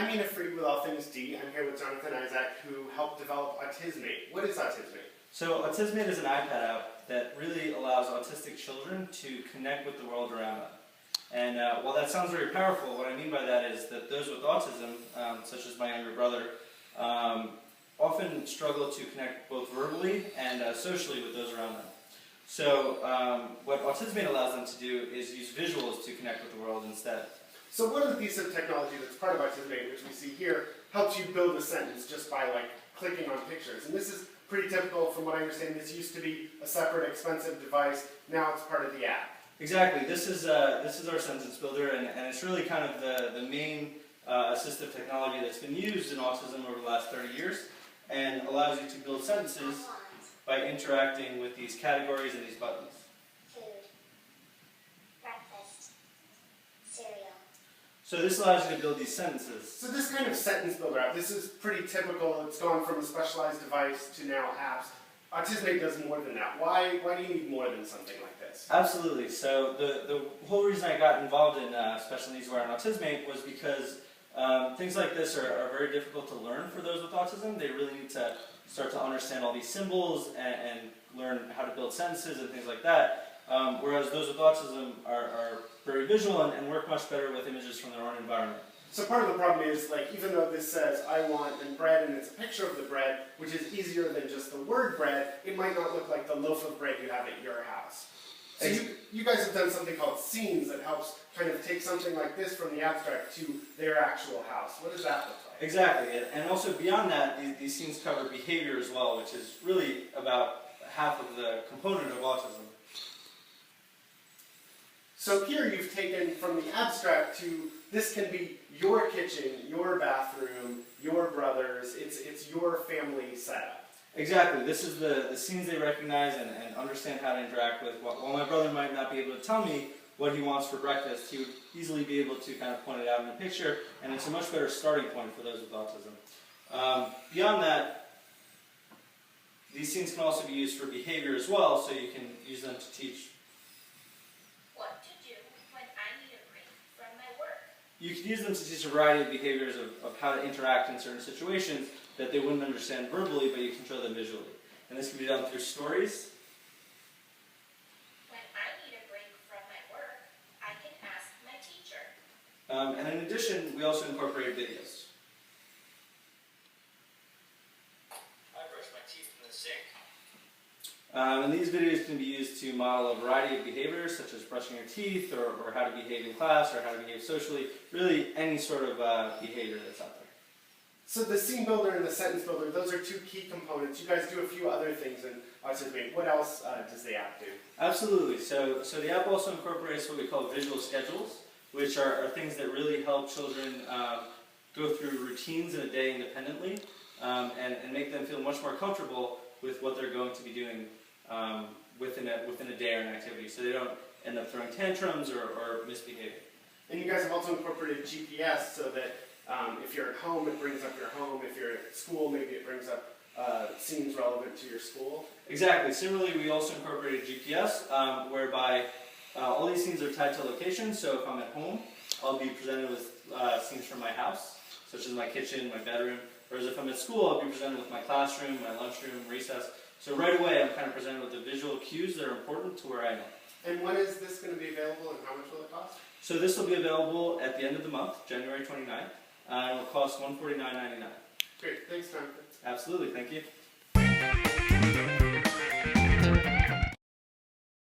I'm with AllThingsD. I'm here with Jonathan and Izak, who helped develop AutisMate. What is AutisMate? So AutisMate is an iPad app that really allows autistic children to connect with the world around them. And while that sounds very powerful, what I mean by that is that those with autism, such as my younger brother, often struggle to connect both verbally and socially with those around them. So what AutisMate allows them to do is use visuals to connect with the world instead. So one of the pieces of technology that's part of AutisMate, which we see here, helps you build a sentence just by clicking on pictures. And this is pretty typical. From what I understand, this used to be a separate expensive device. Now it's part of the app. Exactly. This is our sentence builder, and it's really kind of the main assistive technology that's been used in autism over the last 30 years, and allows you to build sentences by interacting with these categories and these buttons. Food, breakfast, cereal. So this allows you to build these sentences. So this kind of sentence builder app, this is pretty typical. It's gone from a specialized device to now apps. AutisMate does more than that. Why do you need more than something like this? Absolutely. So the whole reason I got involved in special needs aware and AutisMate was because things like this are very difficult to learn for those with autism. They really need to start to understand all these symbols and learn how to build sentences and things like that. Whereas those with autism are very visual and work much better with images from their own environment. So part of the problem is, even though this says, I want and bread, and it's a picture of the bread, which is easier than just the word bread, it might not look like the loaf of bread you have at your house. So you guys have done something called scenes that helps kind of take something like this from the abstract to their actual house. What does that look like? Exactly. And also beyond that, these scenes cover behavior as well, which is really about half of the component of autism. So here you've taken from the abstract to, this can be your kitchen, your bathroom, your brother's, it's your family setup. Exactly. This is the scenes they recognize and understand how to interact with. While my brother might not be able to tell me what he wants for breakfast, he would easily be able to kind of point it out in a picture, and it's a much better starting point for those with autism. Beyond that, these scenes can also be used for behavior as well, so you can use them to teach. What to do when I need a break from my work. You can use them to teach a variety of behaviors of how to interact in certain situations that they wouldn't understand verbally, but you can show them visually. And this can be done through stories. When I need a break from my work, I can ask my teacher. And in addition, we also incorporate videos. I brush my teeth in the sink. And these videos can be used to model a variety of behaviors, such as brushing your teeth, or how to behave in class, or how to behave socially, really any sort of behavior that's out there. So the scene builder and the sentence builder, those are two key components. You guys do a few other things in AutisMate. What else does the app do? Absolutely. So the app also incorporates what we call visual schedules, which are things that really help children go through routines in a day independently, and make them feel much more comfortable with what they're going to be doing within a day or an activity, so they don't end up throwing tantrums or misbehaving. And you guys have also incorporated GPS so that if you're at home, it brings up your home. If you're at school, maybe it brings up scenes relevant to your school. Exactly. Similarly, we also incorporated GPS, whereby all these scenes are tied to location. So if I'm at home, I'll be presented with scenes from my house, such as my kitchen, my bedroom. Whereas if I'm at school, I'll be presented with my classroom, my lunchroom, recess. So right away, I'm kind of presented with the visual cues that are important to where I am. And when is this going to be available, and how much will it cost? So this will be available at the end of the month, January 29th. It will cost $149.99. Great. Thanks, Jonathan. Absolutely. Thank you.